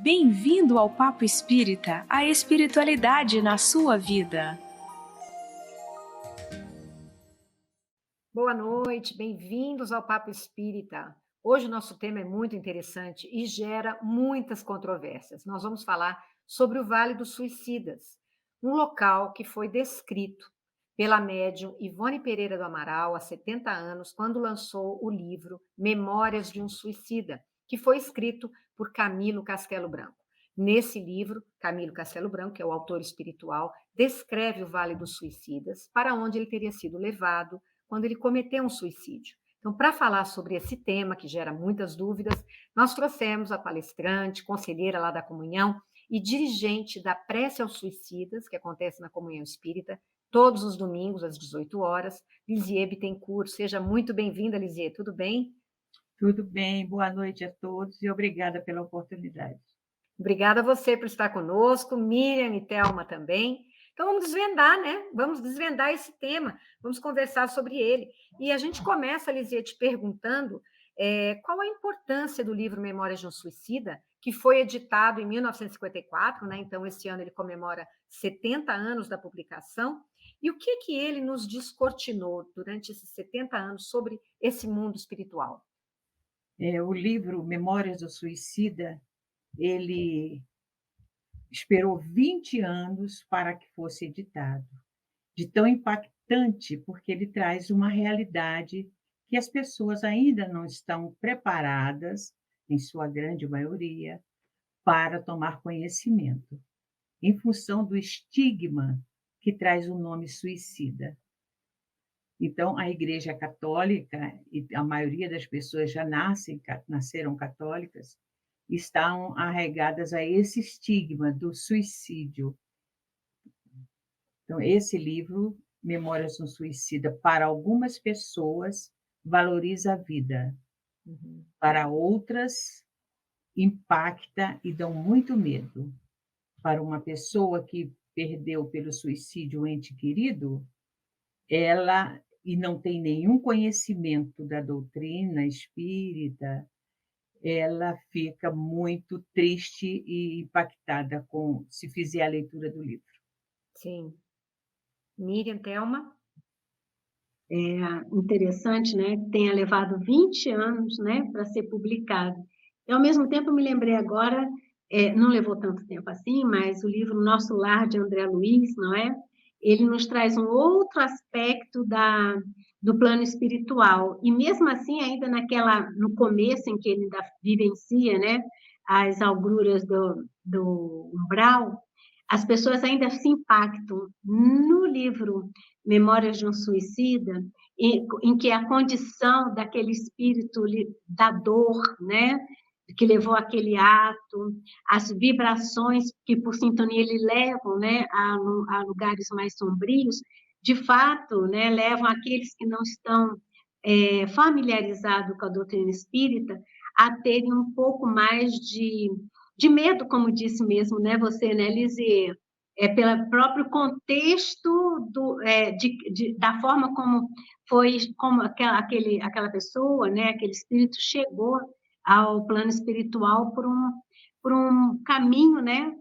Bem-vindo ao Papo Espírita, a espiritualidade na sua vida. Boa noite, bem-vindos ao Papo Espírita. Hoje o nosso tema é muito interessante e gera muitas controvérsias. Nós vamos falar sobre o Vale dos Suicidas, um local que foi descrito pela médium Ivone Pereira do Amaral há 70 anos, quando lançou o livro Memórias de um Suicida, que foi escrito por Camilo Castelo Branco. Nesse livro, Camilo Castelo Branco, que é o autor espiritual, descreve o Vale dos Suicidas, para onde ele teria sido levado quando ele cometeu um suicídio. Então, para falar sobre esse tema, que gera muitas dúvidas, nós trouxemos a palestrante, conselheira lá da Comunhão e dirigente da Prece aos Suicidas, que acontece na Comunhão Espírita, todos os domingos, às 18 horas, Lisier Bittencourt. Seja muito bem-vinda, Lisier, tudo bem? Tudo bem, boa noite a todos e obrigada pela oportunidade. Obrigada a você por estar conosco, Miriam e Thelma também. Então, vamos desvendar, né? Vamos desvendar esse tema, vamos conversar sobre ele. E a gente começa, Lisier, te perguntando qual a importância do livro Memórias de um Suicida, que foi editado em 1954, né? Então, esse ano ele comemora 70 anos da publicação. E o que ele nos descortinou durante esses 70 anos sobre esse mundo espiritual? O livro Memórias do Suicida, ele esperou 20 anos para que fosse editado. De tão impactante, porque ele traz uma realidade que as pessoas ainda não estão preparadas, em sua grande maioria, para tomar conhecimento, em função do estigma que traz o nome suicida. Então, a Igreja Católica, e a maioria das pessoas já nasceram católicas, estão arraigadas a esse estigma do suicídio. Então, esse livro, Memórias de um Suicida, para algumas pessoas, valoriza a vida. Para outras, impacta e dão muito medo. Para uma pessoa que perdeu pelo suicídio um ente querido, ela e não tem nenhum conhecimento da doutrina espírita, ela fica muito triste e impactada se fizer a leitura do livro. Sim. Miriam, Thelma? É interessante, né, que tenha levado 20 anos, né, para ser publicado. E, ao mesmo tempo, me lembrei agora, não levou tanto tempo assim, mas o livro Nosso Lar, de André Luiz, não é? Ele nos traz um outro aspecto do plano espiritual. E, mesmo assim, ainda no começo, em que ele ainda vivencia, né, as agruras do umbral, as pessoas ainda se impactam. No livro Memórias de um Suicida, em que a condição daquele espírito da dor, né, que levou aquele ato, as vibrações que por sintonia ele levam, né, a lugares mais sombrios, de fato, né, levam aqueles que não estão familiarizados com a doutrina espírita a terem um pouco mais de medo, como disse mesmo, né, você, né, Lisier? Pelo próprio contexto da forma como foi, como aquela pessoa, né, aquele espírito chegou ao plano espiritual por um caminho, né,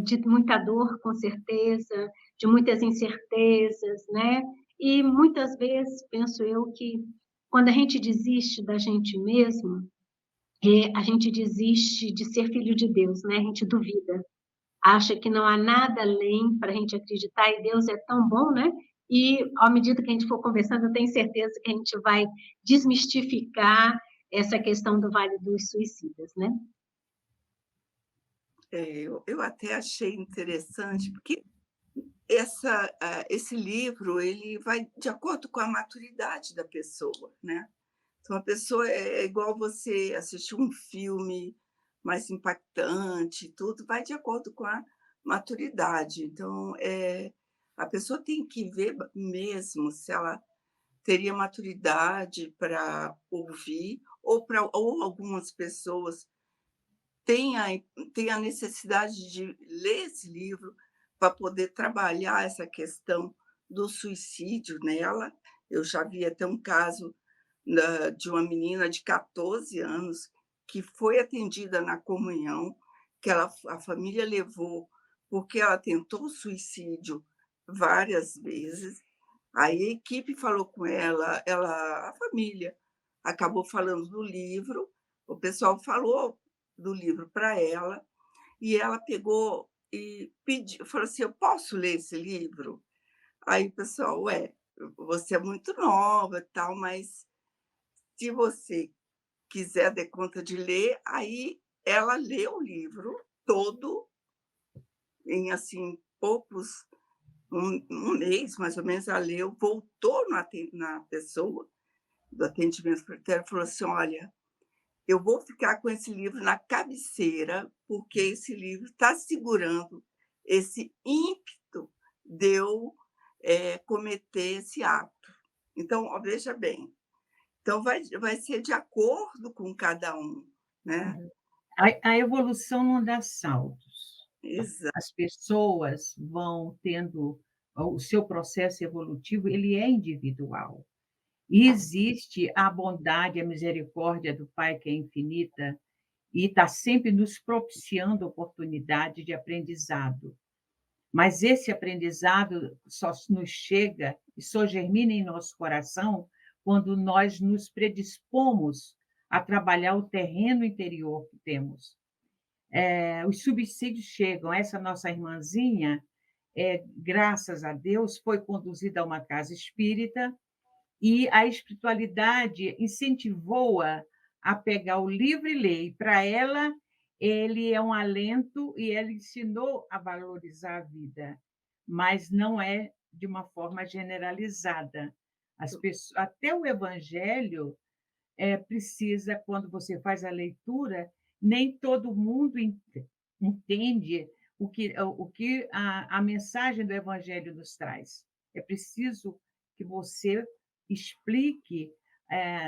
de muita dor, com certeza, de muitas incertezas, né, e muitas vezes penso eu que quando a gente desiste da gente mesmo, a gente desiste de ser filho de Deus, né, a gente duvida. Acha que não há nada além para a gente acreditar, e Deus é tão bom, né? E, à medida que a gente for conversando, eu tenho certeza que a gente vai desmistificar essa questão do Vale dos Suicidas, né? Eu até achei interessante, porque esse livro ele vai de acordo com a maturidade da pessoa, né? Então, a pessoa é igual você assistir um filme mais impactante, tudo vai de acordo com a maturidade. Então, a pessoa tem que ver mesmo se ela teria maturidade para ouvir, ou algumas pessoas têm a necessidade de ler esse livro para poder trabalhar essa questão do suicídio nela. Eu já vi até um caso de uma menina de 14 anos que foi atendida na comunhão, que a família levou, porque ela tentou suicídio várias vezes. Aí a equipe falou com ela, a família acabou falando do livro, o pessoal falou do livro para ela, e ela pegou e pediu, falou assim: "Eu posso ler esse livro?". Aí o pessoal: "Ué, você é muito nova e tal, mas se você quiser dar conta de ler", aí ela leu o livro todo em, assim, poucos um mês, mais ou menos, ela leu, voltou na pessoa do atendimento secretário e falou assim: "Olha, eu vou ficar com esse livro na cabeceira, porque esse livro está segurando esse ímpeto de eu, cometer esse ato". Então, ó, veja bem, então vai ser de acordo com cada um, né. Uhum. A evolução não dá saltos. Exa As pessoas vão tendo o seu processo evolutivo, ele é individual. E existe a bondade, a misericórdia do Pai, que é infinita, e está sempre nos propiciando oportunidade de aprendizado. Mas esse aprendizado só nos chega e só germina em nosso coração quando nós nos predispomos a trabalhar o terreno interior que temos. Os subsídios chegam. Essa nossa irmãzinha, graças a Deus, foi conduzida a uma casa espírita e a espiritualidade incentivou-a a pegar o livro e ler. E para ela, ele é um alento e ela ensinou a valorizar a vida, mas não é de uma forma generalizada. As pessoas, até o evangelho precisa, quando você faz a leitura, nem todo mundo entende o que a mensagem do evangelho nos traz. É preciso que você explique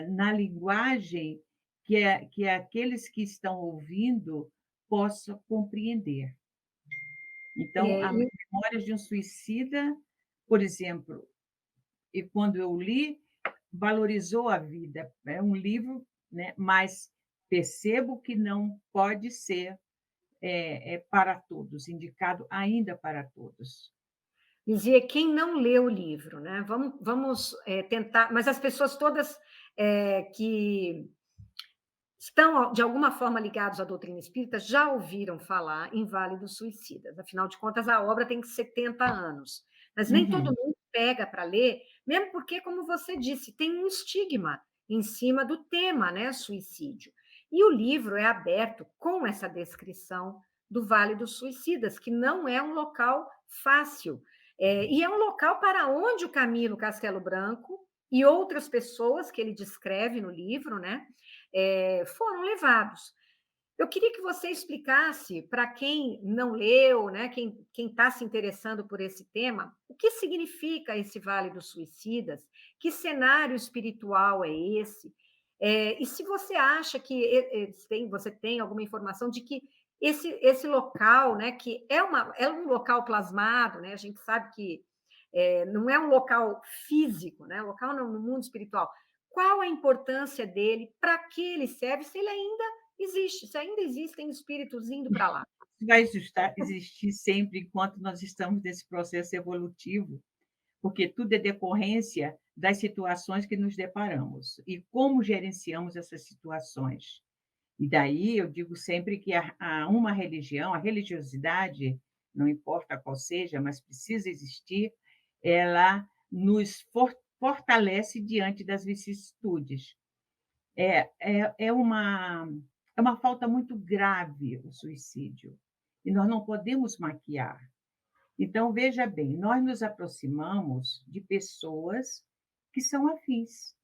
na linguagem que aqueles que estão ouvindo possam compreender. Então, É, a e Memórias de um Suicida, por exemplo, e quando eu li, valorizou a vida. É um livro, né, mas percebo que não pode ser para todos, indicado ainda para todos. dizia quem não leu o livro, né? Vamos tentar, mas as pessoas todas que estão, de alguma forma, ligados à doutrina espírita já ouviram falar em Vale dos Suicidas. Afinal de contas, a obra tem 70 anos. Mas nem todo Uhum. mundo pega para ler, mesmo porque, como você disse, tem um estigma em cima do tema, né, suicídio. E o livro é aberto com essa descrição do Vale dos Suicidas, que não é um local fácil. E é um local para onde o Camilo Castelo Branco e outras pessoas que ele descreve no livro, né, foram levados. Eu queria que você explicasse para quem não leu, né, quem está se interessando por esse tema, o que significa esse Vale dos Suicidas, que cenário espiritual é esse, e se você acha que você tem alguma informação de que esse local, né, que é um local plasmado, né, a gente sabe que não é um local físico, né, local no mundo espiritual. Qual a importância dele, para que ele serve, se ele ainda existe, se ainda existem espíritos indo para lá. Vai existir sempre enquanto nós estamos nesse processo evolutivo, porque tudo é decorrência das situações que nos deparamos e como gerenciamos essas situações. E daí eu digo sempre que uma religião, a religiosidade, não importa qual seja, mas precisa existir, ela nos fortalece diante das vicissitudes. É uma falta muito grave o suicídio, e nós não podemos maquiar. Então, veja bem, nós nos aproximamos de pessoas que são afins.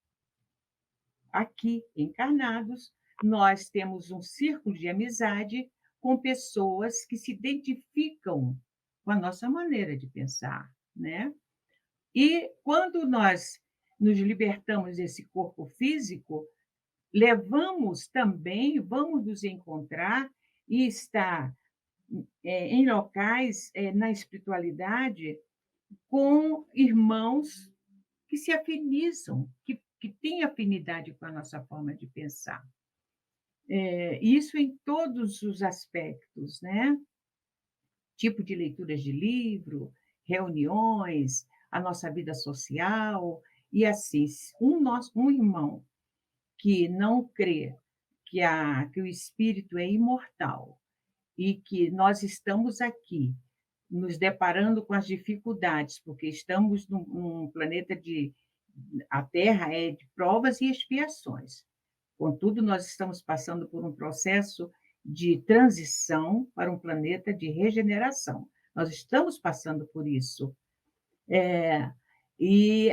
Aqui, encarnados, nós temos um círculo de amizade com pessoas que se identificam com a nossa maneira de pensar, né? E quando nós nos libertamos desse corpo físico, vamos nos encontrar e estar em locais, na espiritualidade, com irmãos que se afinizam, que têm afinidade com a nossa forma de pensar. Isso em todos os aspectos, né? Tipo de leituras de livro, reuniões, a nossa vida social, e assim, um irmão que não crê que o espírito é imortal e que nós estamos aqui nos deparando com as dificuldades, porque estamos num planeta a Terra é de provas e expiações. Contudo, nós estamos passando por um processo de transição para um planeta de regeneração. Nós estamos passando por isso. E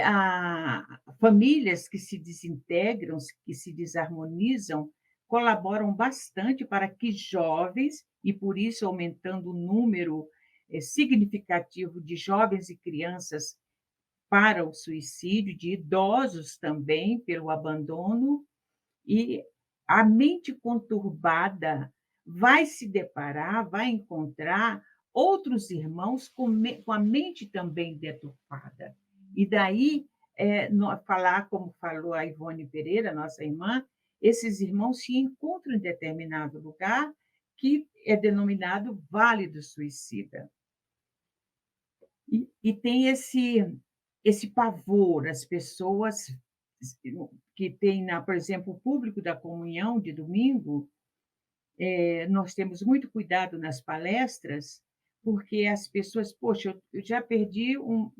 famílias que se desintegram, que se desarmonizam, colaboram bastante para que jovens, e por isso aumentando o número significativo de jovens e crianças para o suicídio, de idosos também pelo abandono, e a mente conturbada vai se deparar, vai encontrar outros irmãos com a mente também deturpada. E daí, falar, como falou a Ivone Pereira, nossa irmã, esses irmãos se encontram em determinado lugar que é denominado Vale do Suicida. E tem esse pavor, as pessoas que têm, por exemplo, o público da comunhão de domingo, nós temos muito cuidado nas palestras, porque as pessoas, poxa, eu já perdi um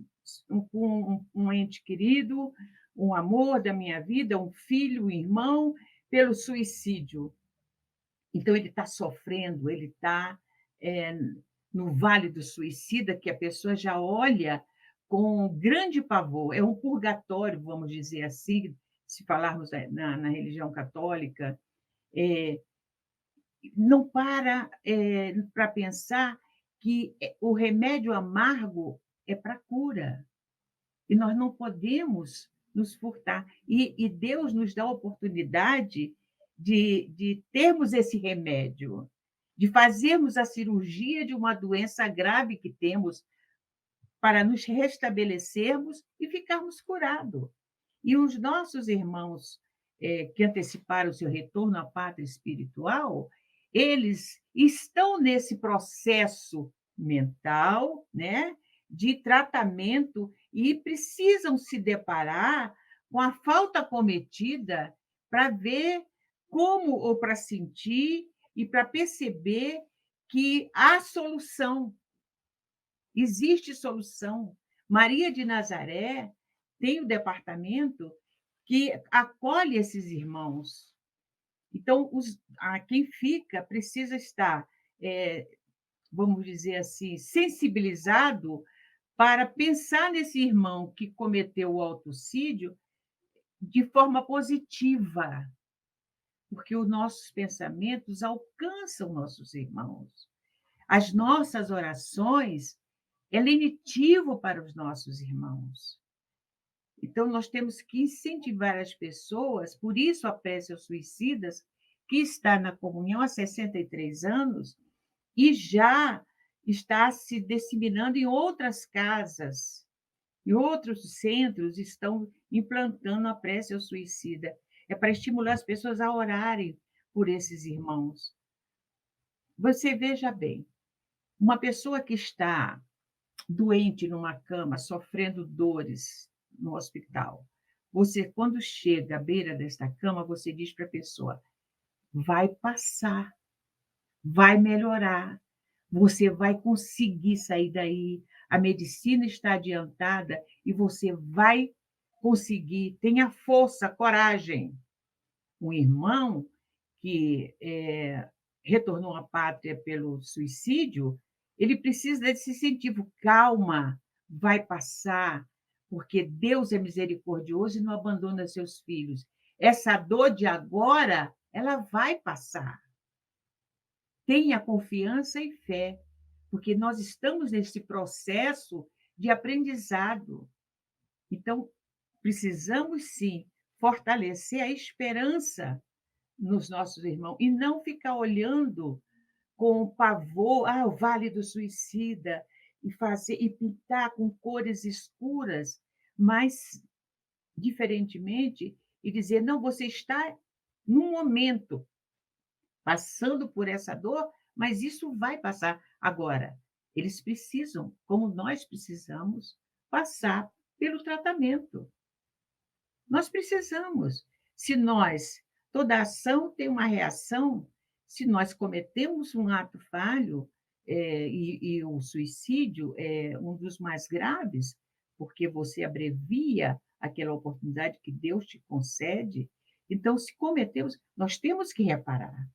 ente querido, um amor da minha vida, um filho, um irmão, pelo suicídio. Então, ele está sofrendo, ele está no vale do suicida, que a pessoa já olha com grande pavor. É um purgatório, vamos dizer assim, se falarmos na religião católica. Não para pensar que o remédio amargo é para cura. E nós não podemos nos furtar. E Deus nos dá a oportunidade de termos esse remédio, de fazermos a cirurgia de uma doença grave que temos, para nos restabelecermos e ficarmos curados. E os nossos irmãos que anteciparam o seu retorno à pátria espiritual, eles estão nesse processo mental, né, de tratamento e precisam se deparar com a falta cometida para ver como, ou para sentir e para perceber que há solução, existe solução. Maria de Nazaré tem o departamento que acolhe esses irmãos. Então, quem fica precisa estar, vamos dizer assim, sensibilizado para pensar nesse irmão que cometeu o autocídio de forma positiva, porque os nossos pensamentos alcançam nossos irmãos. As nossas orações é lenitivo para os nossos irmãos. Então, nós temos que incentivar as pessoas, por isso a prece aos suicidas, que está na comunhão há 63 anos e já está se disseminando em outras casas, em outros centros estão implantando a prece ao suicida. É para estimular as pessoas a orarem por esses irmãos. Você veja bem, uma pessoa que está doente numa cama, sofrendo dores no hospital, você, quando chega à beira desta cama, você diz para a pessoa: vai passar, vai melhorar, você vai conseguir sair daí, a medicina está adiantada e você vai conseguir, tenha força, coragem. Um irmão que retornou à pátria pelo suicídio, ele precisa desse incentivo. Calma, vai passar, porque Deus é misericordioso e não abandona seus filhos. Essa dor de agora, ela vai passar. Tenha confiança e fé, porque nós estamos nesse processo de aprendizado. Então, precisamos, sim, fortalecer a esperança nos nossos irmãos e não ficar olhando com pavor, o Vale do Suicida, e pintar com cores escuras, mas diferentemente, e dizer: não, você está num momento, passando por essa dor, mas isso vai passar. Agora, eles precisam, como nós precisamos, passar pelo tratamento. Nós precisamos. Se nós, toda ação tem uma reação, se nós cometemos um ato falho, e o suicídio é um dos mais graves, porque você abrevia aquela oportunidade que Deus te concede, então, se cometemos, nós temos que reparar.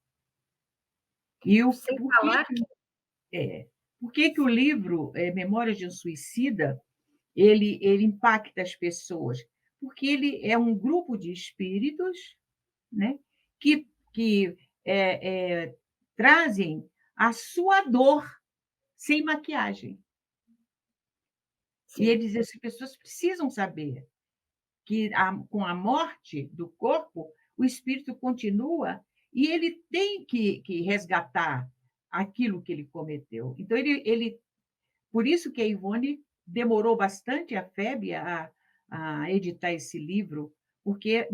E o Sem por que falar que por que que o livro, Memórias de um Suicida, ele impacta as pessoas? Porque ele é um grupo de espíritos, né, que trazem a sua dor sem maquiagem. E sim, eles as pessoas precisam saber que com a morte do corpo, o espírito continua e ele tem que resgatar aquilo que ele cometeu. Então, por isso que a Ivone demorou bastante, a FEB, a editar esse livro, porque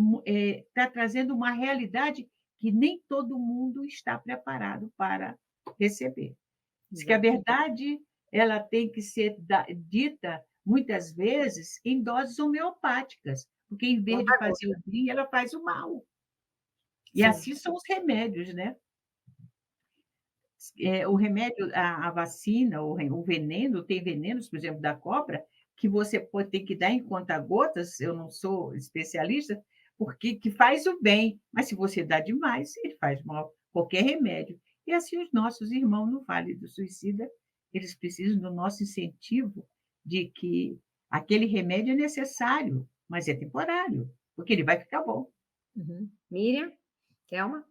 está trazendo uma realidade que nem todo mundo está preparado para receber. Diz que a exato. verdade ela tem que ser dita, muitas vezes, em doses homeopáticas, porque, em vez de fazer o bem, ela faz o mal. E Sim, assim são os remédios, né? O remédio, a vacina, o veneno, tem venenos, por exemplo, da cobra, que você pode ter que dar em conta-gotas, eu não sou especialista, porque que faz o bem, mas se você dá demais, ele faz mal, qualquer remédio. E assim os nossos irmãos no Vale do Suicida, eles precisam do nosso incentivo de que aquele remédio é necessário, mas é temporário, porque ele vai ficar bom. uhum. Miriam, Thelma?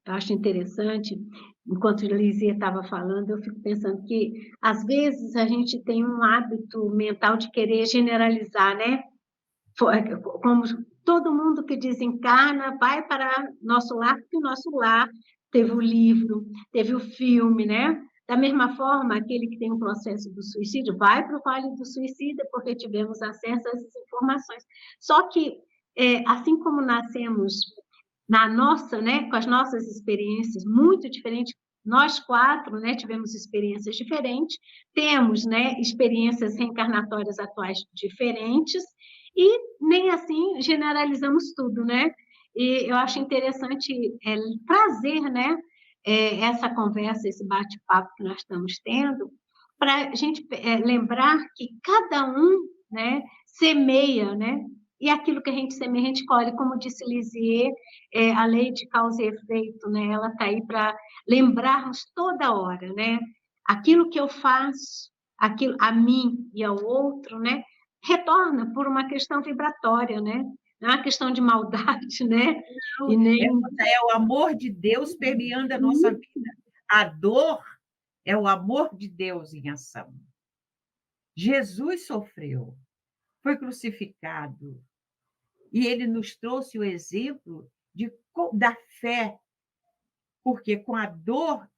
Acho interessante, enquanto a Lizia estava falando, eu fico pensando que, às vezes, a gente tem um hábito mental de querer generalizar, né? Como todo mundo que desencarna vai para nosso lar, porque o nosso lar teve o livro, teve o filme, né? Da mesma forma, aquele que tem um processo do suicídio vai para o Vale do Suicida, porque tivemos acesso a essas informações. Só que, assim como nascemos na nossa, né, com as nossas experiências muito diferentes, nós quatro, né, tivemos experiências diferentes, temos, né, experiências reencarnatórias atuais diferentes, e nem assim generalizamos tudo, né? E eu acho interessante trazer, né, essa conversa, esse bate-papo que nós estamos tendo, para a gente lembrar que cada um, né, semeia, né? E aquilo que a gente semeia, a gente colhe, como disse Lisier, a lei de causa e efeito, né? Ela está aí para lembrarmos toda hora, né? Aquilo que eu faço, aquilo a mim e ao outro, né? Retorna por uma questão vibratória, né? Não é uma questão de maldade, né? Não, E nem é o amor de Deus permeando a nossa vida. A dor é o amor de Deus em ação. Jesus sofreu, foi crucificado, e ele nos trouxe o exemplo da fé, porque com a dor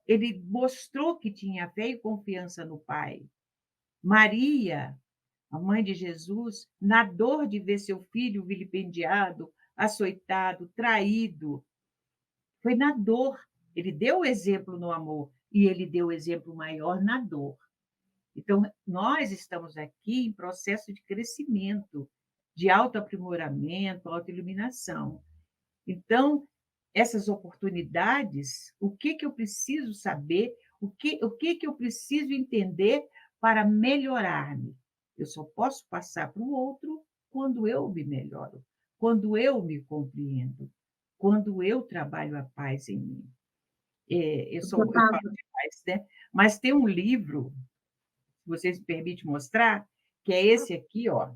ele mostrou que tinha fé e confiança no Pai. Maria, a mãe de Jesus, na dor de ver seu filho vilipendiado, açoitado, traído, foi na dor. Ele deu o exemplo no amor e ele deu o exemplo maior na dor. Então, nós estamos aqui em processo de crescimento, de autoaprimoramento, autoiluminação. Então, essas oportunidades, o que eu preciso saber, o que eu preciso entender para melhorar-me? Eu só posso passar para o outro quando eu me melhoro, quando eu me compreendo, quando eu trabalho a paz em mim. Eu falo de paz, né? Mas tem um livro, se vocês me permitem mostrar, que é esse aqui, ó.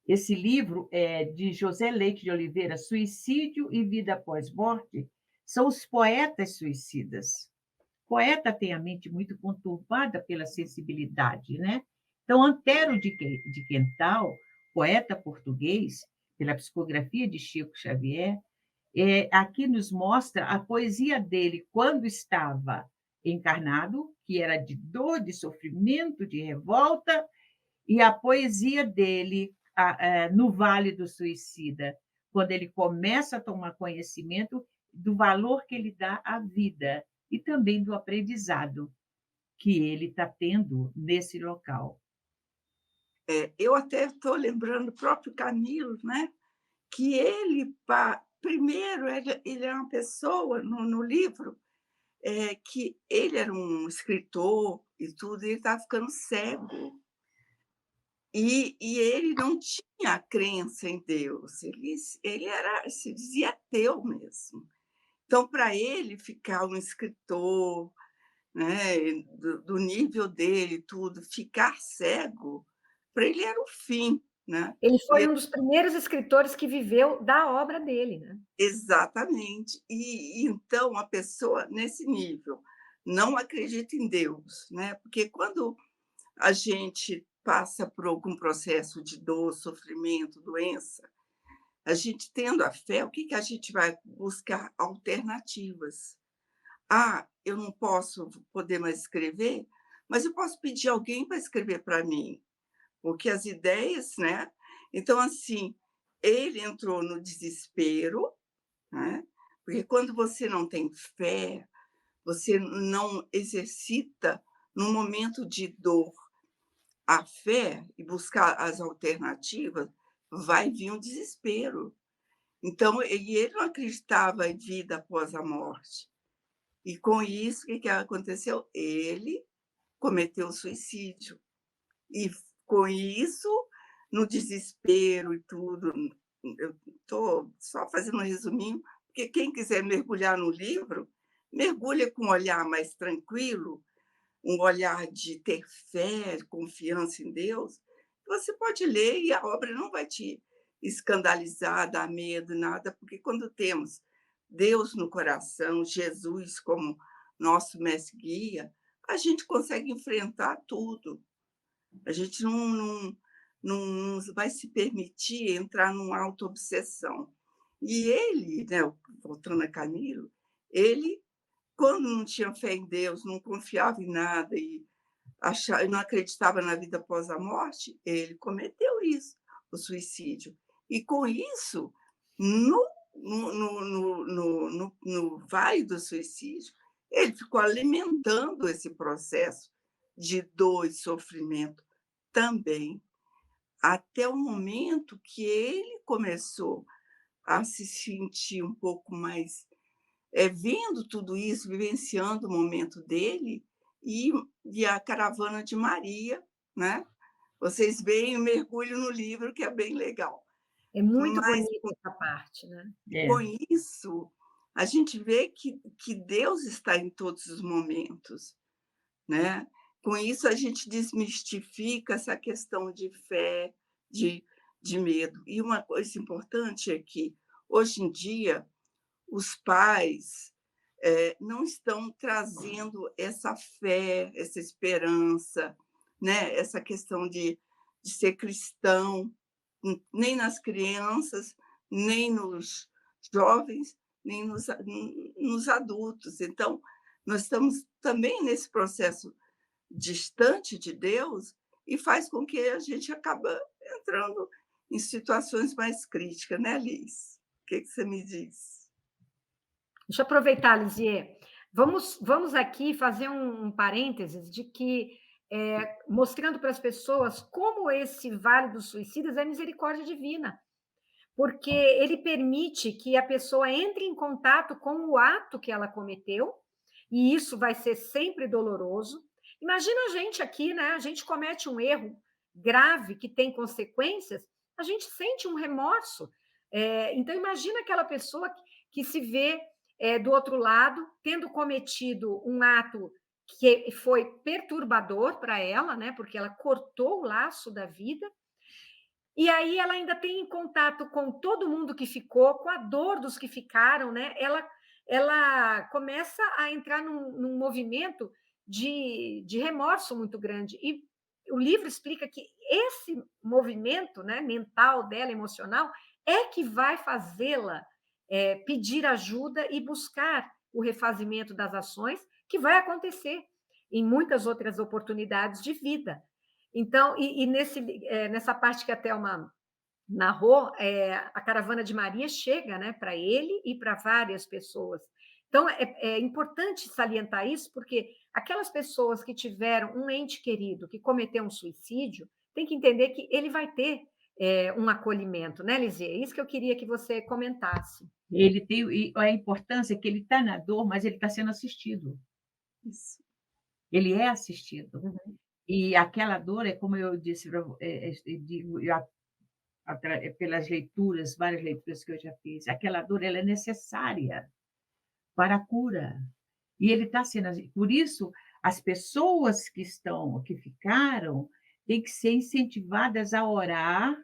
Esse livro é de José Leite de Oliveira, Suicídio e Vida Após Morte, são os poetas suicidas. O poeta tem a mente muito conturbada pela sensibilidade, né? Então, Antero de Quental, poeta português, pela psicografia de Chico Xavier, aqui nos mostra a poesia dele quando estava encarnado, que era de dor, de sofrimento, de revolta, e a poesia dele no Vale do Suicida, quando ele começa a tomar conhecimento do valor que ele dá à vida e também do aprendizado que ele está tendo nesse local. Eu até estou lembrando o próprio Camilo, né? Que ele, primeiro, ele é uma pessoa no livro que ele era um escritor e tudo, e ele estava ficando cego. E ele não tinha crença em Deus, ele se dizia ateu mesmo. Então, para ele ficar um escritor, né, do nível dele, tudo, ficar cego, para ele era o fim, né? Ele foi E um dos primeiros escritores que viveu da obra dele, né? exatamente. E então a pessoa nesse nível não acredita em Deus, né? Porque quando a gente passa por algum processo de dor, sofrimento, doença, a gente tendo a fé, o que que a gente vai buscar? Alternativas. Ah, eu não posso poder mais escrever, mas eu posso pedir alguém para escrever para mim, porque as ideias, né? Então, assim, ele entrou no desespero, né? Porque quando você não tem fé, você não exercita no momento de dor a fé e buscar as alternativas, vai vir um desespero. Então, ele não acreditava em vida após a morte. E com isso, o que que aconteceu? Ele cometeu suicídio. E com isso, no desespero e tudo, eu estou só fazendo um resuminho, porque quem quiser mergulhar no livro, mergulha com um olhar mais tranquilo, um olhar de ter fé, confiança em Deus. Você pode ler e a obra não vai te escandalizar, dar medo, nada, porque quando temos Deus no coração, Jesus como nosso mestre guia, a gente consegue enfrentar tudo. A gente não vai se permitir entrar numa autoobsessão. E ele, né, voltando a Camilo, ele, quando não tinha fé em Deus, não confiava em nada e não acreditava na vida após a morte, ele cometeu isso, o suicídio. E com isso, no vale do suicídio, ele ficou alimentando esse processo de dor e sofrimento também, até o momento que ele começou a se sentir um pouco mais, vendo tudo isso, vivenciando o momento dele, e a caravana de Maria, né? Vocês veem o mergulho no livro, que é bem legal. É muito Mas bonita essa parte, né? com isso, a gente vê que Deus está em todos os momentos, né? Com isso, a gente desmistifica essa questão de fé, de, de medo. E uma coisa importante é que, hoje em dia, os pais não estão trazendo essa fé, essa esperança, né? Essa questão de ser cristão, nem nas crianças, nem nos jovens, nem nos adultos. Então, nós estamos também nesse processo distante de Deus e faz com que a gente acaba entrando em situações mais críticas, né, Liz? O que você me diz? Deixa eu aproveitar, Lisier. Vamos aqui fazer um parênteses de que, mostrando para as pessoas como esse Vale dos Suicidas é misericórdia divina, porque ele permite que a pessoa entre em contato com o ato que ela cometeu, e isso vai ser sempre doloroso. Imagina a gente aqui, né? A gente comete um erro grave que tem consequências, a gente sente um remorso. Então, imagina aquela pessoa que se vê do outro lado, tendo cometido um ato que foi perturbador para ela, né? Porque ela cortou o laço da vida, e aí ela ainda tem contato com todo mundo que ficou, com a dor dos que ficaram, né? Ela começa a entrar num movimento de remorso muito grande. E o livro explica que esse movimento, né, mental dela, emocional, é que vai fazê-la pedir ajuda e buscar o refazimento das ações, que vai acontecer em muitas outras oportunidades de vida. Então, nessa parte que a Thelma narrou, a caravana de Maria chega, né, para ele e para várias pessoas. Então, é importante salientar isso, porque aquelas pessoas que tiveram um ente querido que cometeu um suicídio, tem que entender que ele vai ter um acolhimento, né, Lizzie? É isso que eu queria que você comentasse. Ele tem e a importância que ele está na dor, mas ele está sendo assistido. Isso. Ele é assistido. Uhum. E aquela dor é como eu disse para digo, pelas leituras, várias leituras que eu já fiz, aquela dor ela é necessária para a cura. E ele está sendo por isso, as pessoas que ficaram, têm que ser incentivadas a orar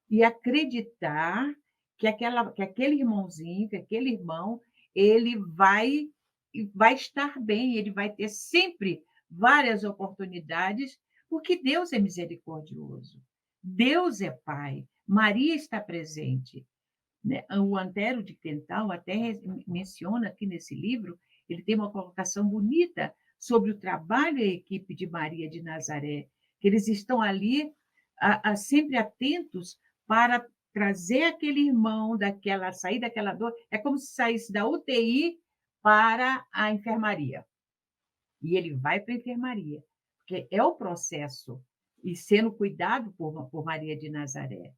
e acreditar que aquele irmãozinho, que aquele irmão, ele vai estar bem, ele vai ter sempre várias oportunidades, porque Deus é misericordioso, Deus é Pai, Maria está presente, né? O Antero de Quental até menciona aqui nesse livro, ele tem uma colocação bonita sobre o trabalho e a equipe de Maria de Nazaré, que eles estão ali sempre atentos para trazer aquele irmão sair daquela dor, é como se saísse da UTI para a enfermaria. E ele vai para a enfermaria, porque é o processo, e sendo cuidado por Maria de Nazaré.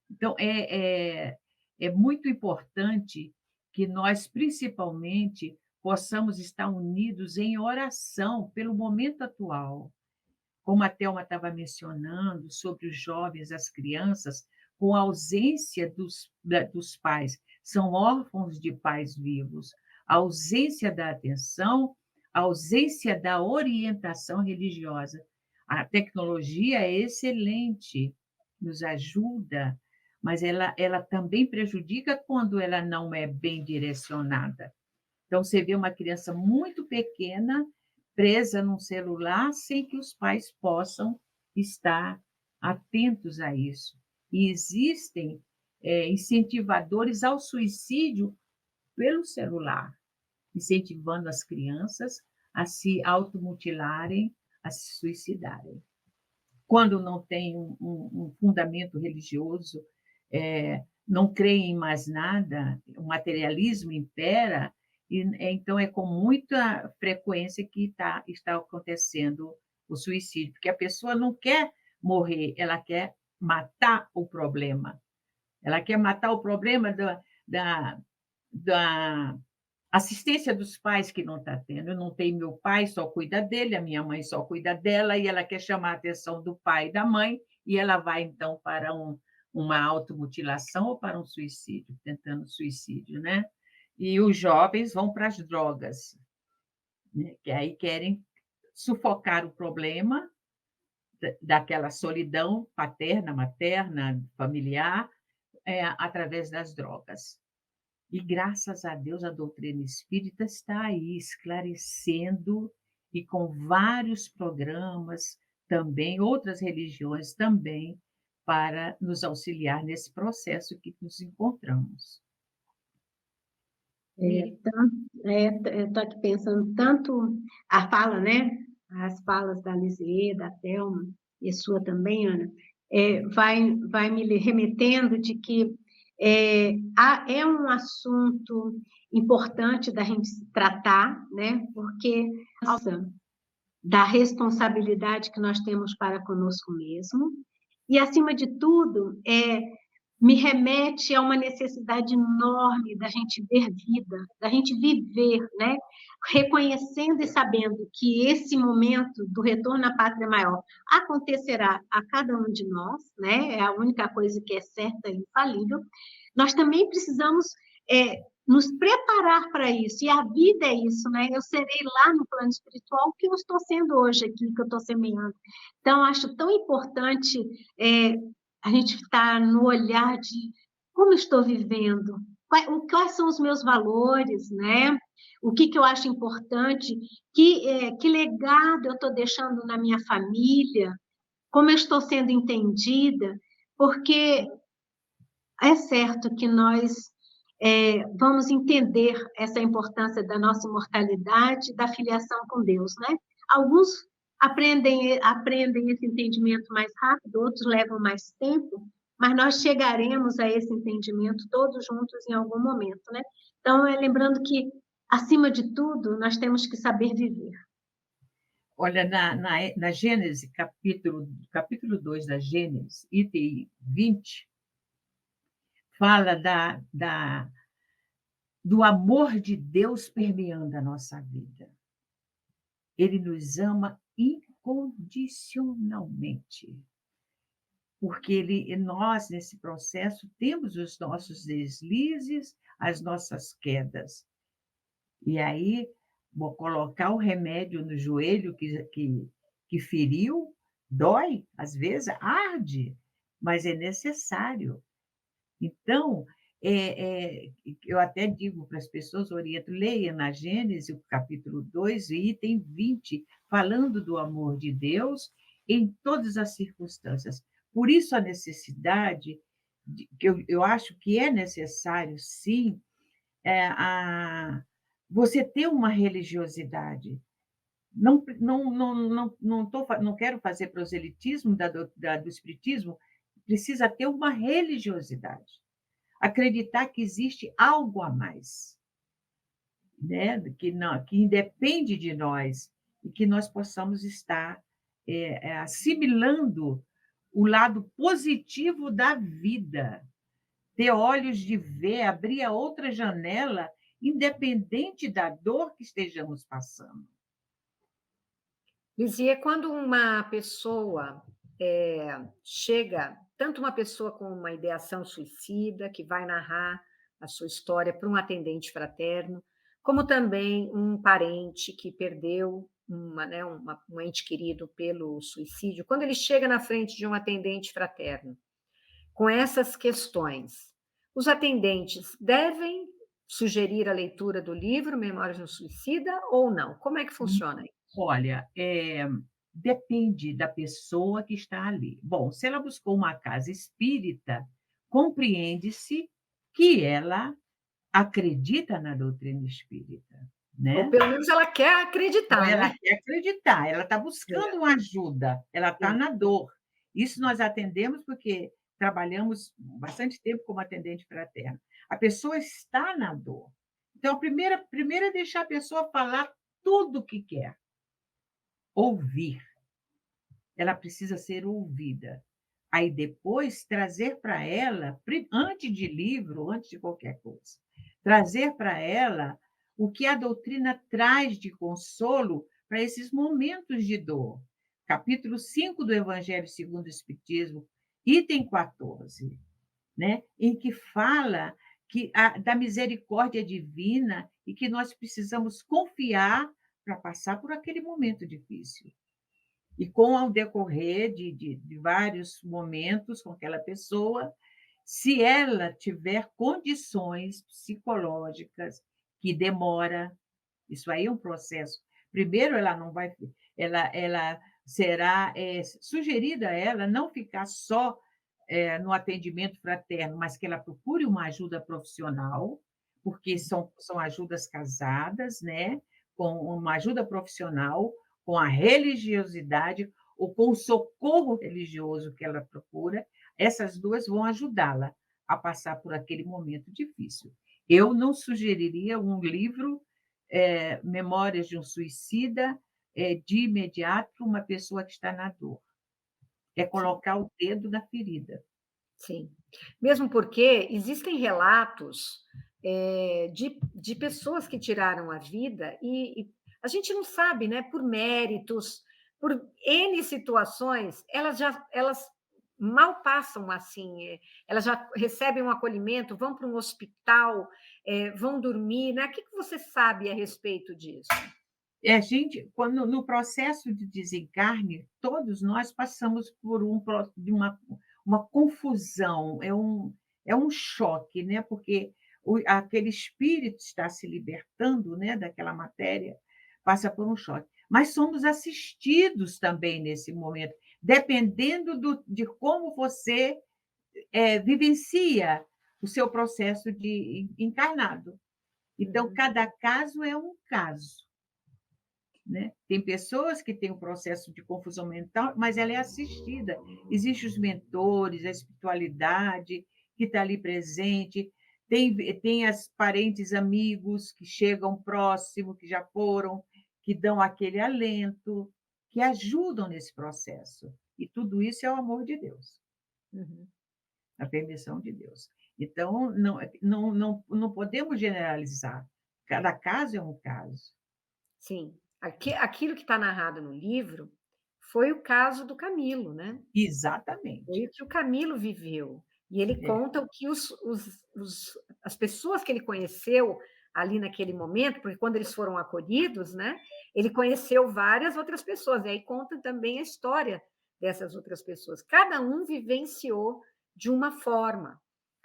Então, é muito importante que nós, principalmente, possamos estar unidos em oração pelo momento atual. Como a Thelma estava mencionando, sobre os jovens, as crianças, com a ausência dos pais, são órfãos de pais vivos, a ausência da atenção, a ausência da orientação religiosa. A tecnologia é excelente, nos ajuda, mas ela também prejudica quando ela não é bem direcionada. Então, você vê uma criança muito pequena, presa num celular, sem que os pais possam estar atentos a isso. E existem incentivadores ao suicídio pelo celular, incentivando as crianças a se automutilarem, a se suicidarem. Quando não tem um fundamento religioso, não creem em mais nada, o materialismo impera, e então é com muita frequência que está acontecendo o suicídio, porque a pessoa não quer morrer, ela quer matar o problema. Ela quer matar o problema da assistência dos pais que não está tendo. Eu não tenho meu pai, só cuida dele, a minha mãe só cuida dela, e ela quer chamar a atenção do pai e da mãe, e ela vai, então, para uma automutilação ou para um suicídio, tentando suicídio, né? E os jovens vão para as drogas, né? Que aí querem sufocar o problema daquela solidão paterna, materna, familiar, através das drogas. E, graças a Deus, a doutrina espírita está aí esclarecendo, e com vários programas também, outras religiões também, para nos auxiliar nesse processo que nos encontramos. Estou aqui pensando tanto a fala, né? As falas da Lisiê, da Thelma, e sua também, Ana, vai me remetendo de que é um assunto importante da gente tratar, né? Porque da responsabilidade que nós temos para conosco mesmo, e, acima de tudo, me remete a uma necessidade enorme da gente ver vida, da gente viver, né? Reconhecendo e sabendo que esse momento do retorno à pátria maior acontecerá a cada um de nós, né? É a única coisa que é certa e infalível. Nós também precisamos nos preparar para isso, e a vida é isso, né? Eu serei lá no plano espiritual o que eu estou sendo hoje aqui, que eu estou semeando. Então, acho tão importante a gente está no olhar de como estou vivendo, quais são os meus valores, né? O que eu acho importante, que legado eu estou deixando na minha família, como eu estou sendo entendida, porque é certo que nós vamos entender essa importância da nossa imortalidade, da filiação com Deus, né? Alguns aprendem esse entendimento mais rápido, outros levam mais tempo, mas nós chegaremos a esse entendimento todos juntos em algum momento, né? Então, lembrando que, acima de tudo, nós temos que saber viver. Olha, na Gênesis, capítulo 2 da Gênesis, item 20, fala do amor de Deus permeando a nossa vida. Ele nos ama incondicionalmente, porque nós, nesse processo, temos os nossos deslizes, as nossas quedas. E aí, vou colocar o remédio no joelho que feriu, dói, às vezes arde, mas é necessário. Então, eu até digo para as pessoas, oriento, leia na Gênesis, o capítulo 2, item 20, falando do amor de Deus em todas as circunstâncias. Por isso a necessidade, que eu acho que é necessário, sim, você ter uma religiosidade. Não quero fazer proselitismo do espiritismo, precisa ter uma religiosidade. Acreditar que existe algo a mais, né? Que independe de nós e que nós possamos estar assimilando o lado positivo da vida, ter olhos de ver, abrir a outra janela, independente da dor que estejamos passando. Lizzie, quando uma pessoa chega, tanto uma pessoa com uma ideação suicida, que vai narrar a sua história para um atendente fraterno, como também um parente que perdeu um ente querido pelo suicídio, quando ele chega na frente de um atendente fraterno, com essas questões, os atendentes devem sugerir a leitura do livro Memórias de um Suicida ou não? Como é que funciona isso? Olha, depende da pessoa que está ali. Bom, se ela buscou uma casa espírita, compreende-se que ela acredita na doutrina espírita, Ou né? pelo menos ela quer acreditar, Ela né? quer acreditar, ela está buscando uma ajuda, ela está Sim. na dor. Isso nós atendemos porque trabalhamos bastante tempo como atendente fraterno. A pessoa está na dor. Então, primeiro é deixar a pessoa falar tudo o que quer. Ouvir. Ela precisa ser ouvida. Aí depois trazer para ela, antes de livro, antes de qualquer coisa, trazer para ela o que a doutrina traz de consolo para esses momentos de dor. Capítulo 5 do Evangelho segundo o Espiritismo, item 14, né? Em que fala da misericórdia divina e que nós precisamos confiar para passar por aquele momento difícil. E com o decorrer de vários momentos com aquela pessoa, se ela tiver condições psicológicas, que demora, isso aí é um processo. Primeiro, ela não vai, ela será sugerida a ela não ficar só no atendimento fraterno, mas que ela procure uma ajuda profissional, porque são ajudas casadas, né? Com uma ajuda profissional, com a religiosidade ou com o socorro religioso que ela procura, essas duas vão ajudá-la a passar por aquele momento difícil. Eu não sugeriria um livro, Memórias de um Suicida, de imediato para uma pessoa que está na dor. É colocar o dedo na ferida. Sim. Mesmo porque existem relatos de pessoas que tiraram a vida e a gente não sabe, né? Por méritos, por N situações, elas mal passam assim, elas já recebem um acolhimento, vão para um hospital, vão dormir, né? O que você sabe a respeito disso? A gente, quando no processo de desencarne, todos nós passamos por uma confusão, é um choque, né? Porque aquele espírito está se libertando, né, daquela matéria, passa por um choque. Mas somos assistidos também nesse momento, dependendo de como você vivencia o seu processo de encarnado. Então, cada caso é um caso. né? Tem pessoas que têm um processo de confusão mental, mas ela é assistida. Existem os mentores, a espiritualidade que está ali presente, tem as parentes, amigos que chegam próximo, que já foram, que dão aquele alento, que ajudam nesse processo. E tudo isso é o amor de Deus, Uhum. a permissão de Deus. Então, não podemos generalizar. Cada caso é um caso. Sim. Aquilo que está narrado no livro foi o caso do Camilo, né? Foi Exatamente. o que o Camilo viveu. E ele É, conta o que as pessoas que ele conheceu ali naquele momento, porque quando eles foram acolhidos, né, ele conheceu várias outras pessoas. E aí conta também a história dessas outras pessoas. Cada um vivenciou de uma forma.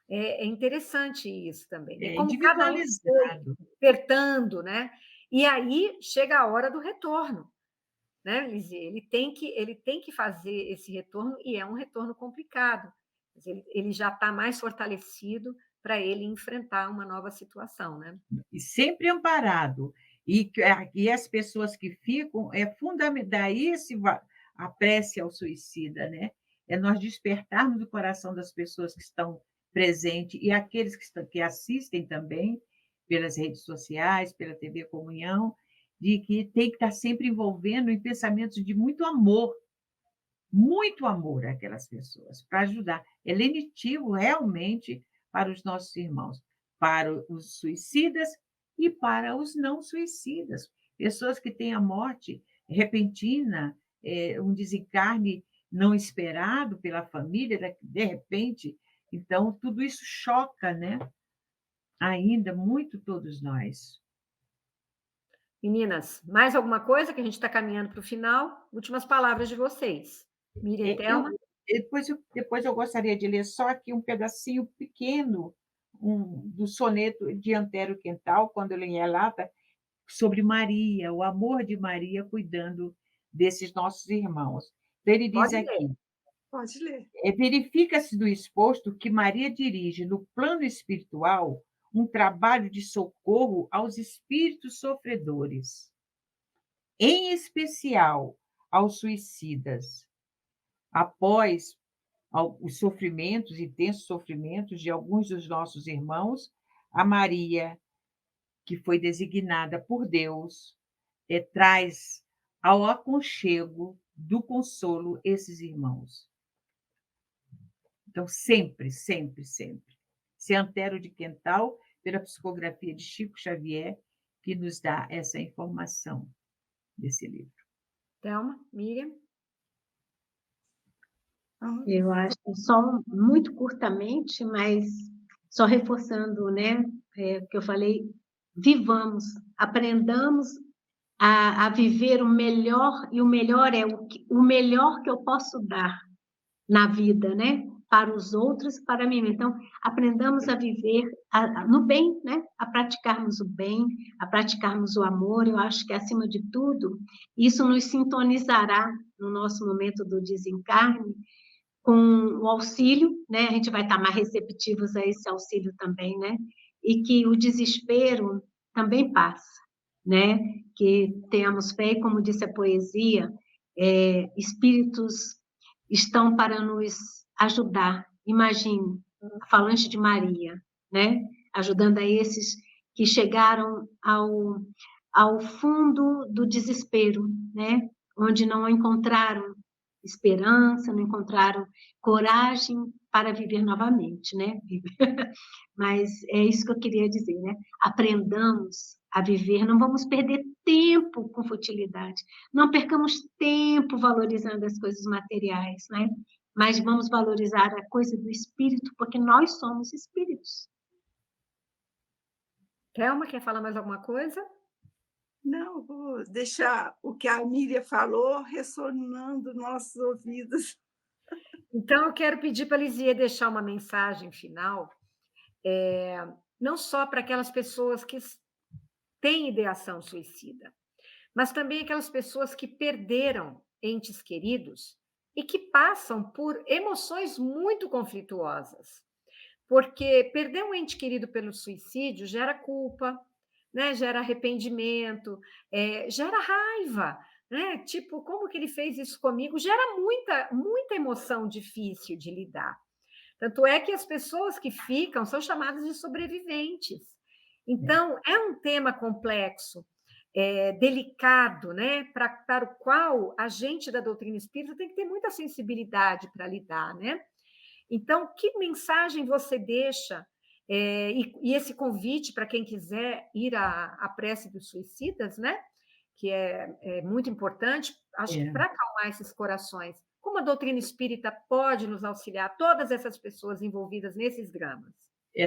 É interessante isso também, né? é Como cada um foi individualizado. despertando, né? E aí chega a hora do retorno, né, Lizzie? Ele tem que fazer esse retorno e é um retorno complicado. Mas ele já está mais fortalecido para ele enfrentar uma nova situação, né? E sempre amparado. E as pessoas que ficam, é fundamental, daí a prece ao suicida, né? É nós despertarmos o coração das pessoas que estão presentes e aqueles que assistem também pelas redes sociais, pela TV Comunhão, de que tem que estar sempre envolvendo em pensamentos de muito amor àquelas pessoas, para ajudar. É lenitivo realmente para os nossos irmãos, para os suicidas e para os não suicidas. Pessoas que têm a morte repentina, um desencarne não esperado pela família, de repente. Então, tudo isso choca, né? Ainda muito todos nós. Meninas, mais alguma coisa que a gente está caminhando para o final? Últimas palavras de vocês. Miriam e É, eu Thelma? depois eu gostaria de ler só aqui um pedacinho pequeno, do soneto de Antero Quental, quando ele relata sobre Maria, o amor de Maria cuidando desses nossos irmãos. Então, ele diz Pode ler. aqui: Pode ler. verifica-se do exposto que Maria dirige, no plano espiritual, um trabalho de socorro aos espíritos sofredores, em especial aos suicidas. Após os sofrimentos, intensos sofrimentos de alguns dos nossos irmãos, a Maria, que foi designada por Deus, traz ao aconchego do consolo esses irmãos. Então, sempre, sempre, sempre. Esse é Antero de Quental, pela psicografia de Chico Xavier, que nos dá essa informação desse livro. Thelma, Miriam? Então, Eu acho que só muito curtamente, mas só reforçando, né, o que eu falei, vivamos, aprendamos a viver o melhor, e o melhor é o melhor que eu posso dar na vida, né? Para os outros, para mim. Então, aprendamos a viver no bem, né? A praticarmos o bem, a praticarmos o amor. Eu acho que, acima de tudo, isso nos sintonizará no nosso momento do desencarne com o auxílio, né? A gente vai estar mais receptivos a esse auxílio também, né? E que o desespero também passa, né? Que tenhamos fé, e como disse a poesia, espíritos estão para nos ajudar. Imagine, a falange de Maria, né? Ajudando a esses que chegaram ao fundo do desespero, né? Onde não encontraram esperança, não encontraram coragem para viver novamente, né? Mas é isso que eu queria dizer, né? Aprendamos a viver, não vamos perder tempo com futilidade, não percamos tempo valorizando as coisas materiais, né? Mas vamos valorizar a coisa do espírito, porque nós somos espíritos. Thelma, quer falar mais alguma coisa? não, vou deixar o que a Miriam falou ressonando nos nossos ouvidos. Então, eu quero pedir para a Lisier deixar uma mensagem final, não só para aquelas pessoas que têm ideação suicida, mas também aquelas pessoas que perderam entes queridos e que passam por emoções muito conflituosas. Porque perder um ente querido pelo suicídio gera culpa, né? Gera arrependimento, gera raiva, né? Tipo, como que ele fez isso comigo? Gera muita emoção difícil de lidar. Tanto é que as pessoas que ficam são chamadas de sobreviventes. É, Então, é um tema complexo, delicado, né? Para o qual a gente da doutrina espírita tem que ter muita sensibilidade para lidar, né? Então, que mensagem você deixa? E esse convite para quem quiser ir à prece dos suicidas, né? Que é muito importante, acho que é. para acalmar esses corações. Como a doutrina espírita pode nos auxiliar, todas essas pessoas envolvidas nesses dramas?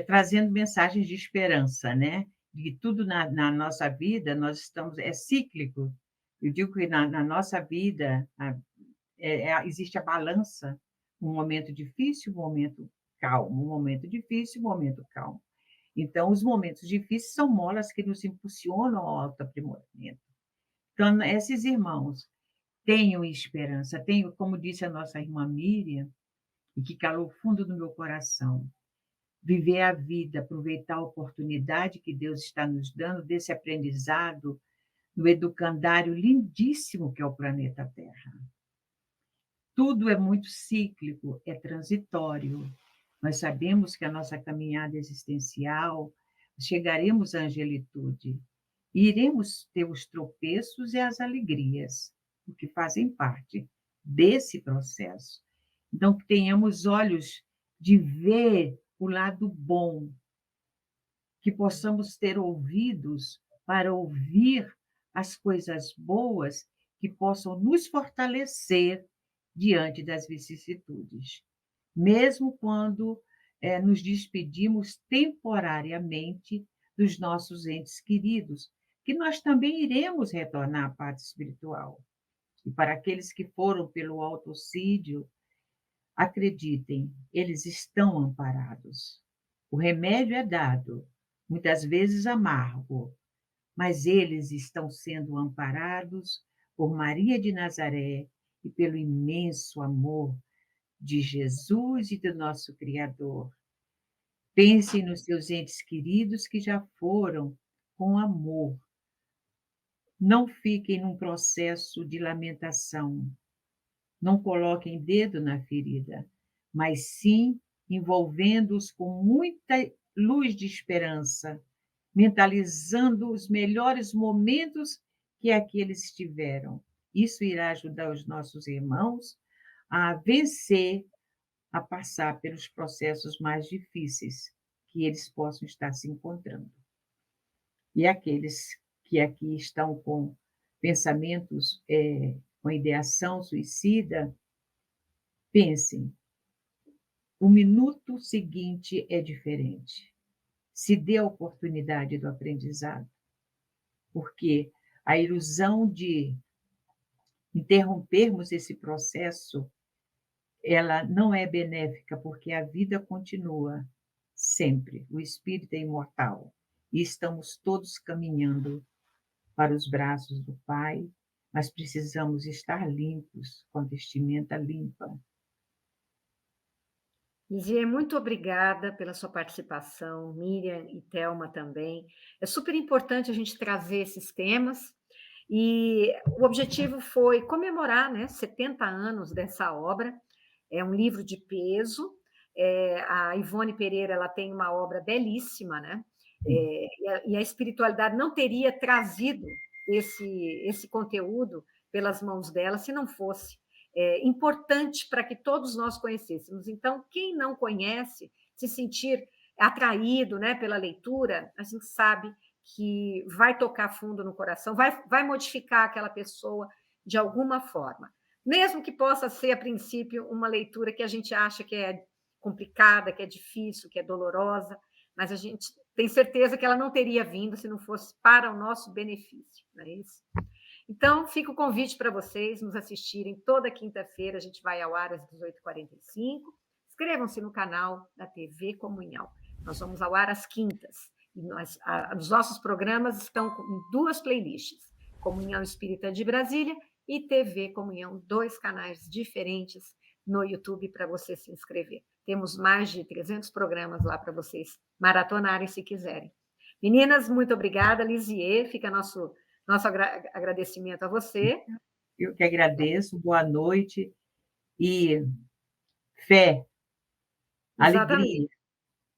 Trazendo mensagens de esperança, né, de que tudo na nossa vida nós estamos é cíclico. Eu digo que na nossa vida, existe a balança, um momento difícil, um momento calmo, um momento difícil, um momento calmo. Então, os momentos difíceis são molas que nos impulsionam ao autoaprimoramento. Então, esses irmãos, tenham esperança, tenham, como disse a nossa irmã Miriam, e que calou fundo do meu coração, viver a vida, aproveitar a oportunidade que Deus está nos dando desse aprendizado no educandário lindíssimo que é o planeta Terra. Tudo é muito cíclico, é transitório. Nós sabemos que a nossa caminhada existencial, chegaremos à angelitude, e iremos ter os tropeços e as alegrias, o que fazem parte desse processo. Então, que tenhamos olhos de ver o lado bom, que possamos ter ouvidos para ouvir as coisas boas que possam nos fortalecer diante das vicissitudes. Mesmo quando nos despedimos temporariamente dos nossos entes queridos, que nós também iremos retornar à parte espiritual. E para aqueles que foram pelo autocídio, acreditem, eles estão amparados. O remédio é dado, muitas vezes amargo, mas eles estão sendo amparados por Maria de Nazaré e pelo imenso amor de Jesus e do nosso Criador. Pensem nos seus entes queridos que já foram com amor. Não fiquem num processo de lamentação. Não coloquem dedo na ferida, mas sim envolvendo-os com muita luz de esperança, mentalizando os melhores momentos que aqueles tiveram. Isso irá ajudar os nossos irmãos a vencer, a passar pelos processos mais difíceis que eles possam estar se encontrando. E aqueles que aqui estão com pensamentos, com ideação suicida, pensem, o minuto seguinte é diferente. Se dê a oportunidade do aprendizado, porque a ilusão de interrompermos esse processo, ela não é benéfica, porque a vida continua sempre. O espírito é imortal e estamos todos caminhando para os braços do Pai, mas precisamos estar limpos, com a vestimenta limpa. Lizier, muito obrigada pela sua participação, Miriam e Thelma também. É super importante a gente trazer esses temas, e o objetivo foi comemorar, né, 70 anos dessa obra. É um livro de peso. A Ivone Pereira, ela tem uma obra belíssima, né? E a espiritualidade não teria trazido esse conteúdo pelas mãos dela se não fosse importante para que todos nós conhecêssemos. Então, quem não conhece, se sentir atraído, né, pela leitura, a gente sabe que vai tocar fundo no coração, vai modificar aquela pessoa de alguma forma. Mesmo que possa ser, a princípio, uma leitura que a gente acha que é complicada, que é difícil, que é dolorosa, mas a gente tem certeza que ela não teria vindo se não fosse para o nosso benefício, não é isso? Então, fica o convite para vocês nos assistirem toda quinta-feira, a gente vai ao ar às 18h45. Inscrevam-se no canal da TV Comunhão. Nós vamos ao ar às quintas. E os nossos programas estão em 2 playlists, Comunhão Espírita de Brasília e TV Comunhão, 2 canais diferentes no YouTube para você se inscrever. Temos mais de 300 programas lá para vocês maratonarem se quiserem. Meninas, muito obrigada. Lisier, fica nosso agradecimento a você. Eu que agradeço, boa noite e fé, Exatamente. alegria.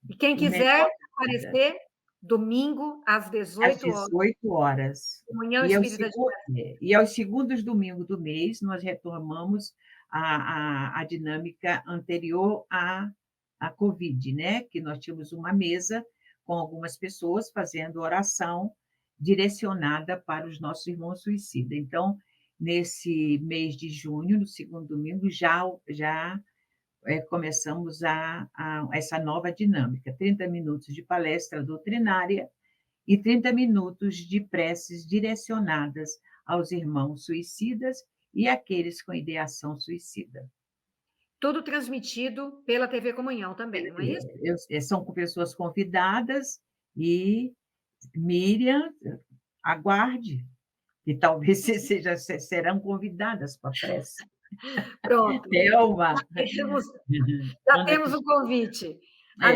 E quem O quiser melhor da vida. aparecer, domingo, às Às 18 horas, 18 horas. Comunhão E Espírita de e aos segundos domingos do mês, nós retomamos a dinâmica anterior à Covid, né? Que nós tínhamos uma mesa com algumas pessoas fazendo oração direcionada para os nossos irmãos suicidas. Então, nesse mês de junho, no segundo domingo, começamos essa nova dinâmica, 30 minutos de palestra doutrinária e 30 minutos de preces direcionadas aos irmãos suicidas e àqueles com ideação suicida. Tudo transmitido pela TV Comunhão também, não é isso? São com pessoas convidadas e Miriam, aguarde, que talvez serão convidadas para a prece. Pronto. Thelma. Já temos um convite. A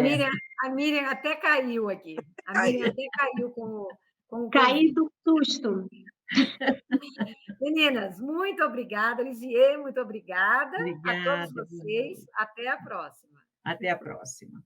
Miriam até caiu aqui. A Miriam até caiu com o Caí do susto. Meninas, muito obrigada. Lisier, muito obrigada. Obrigada. A todos vocês. Até a próxima. Até a próxima.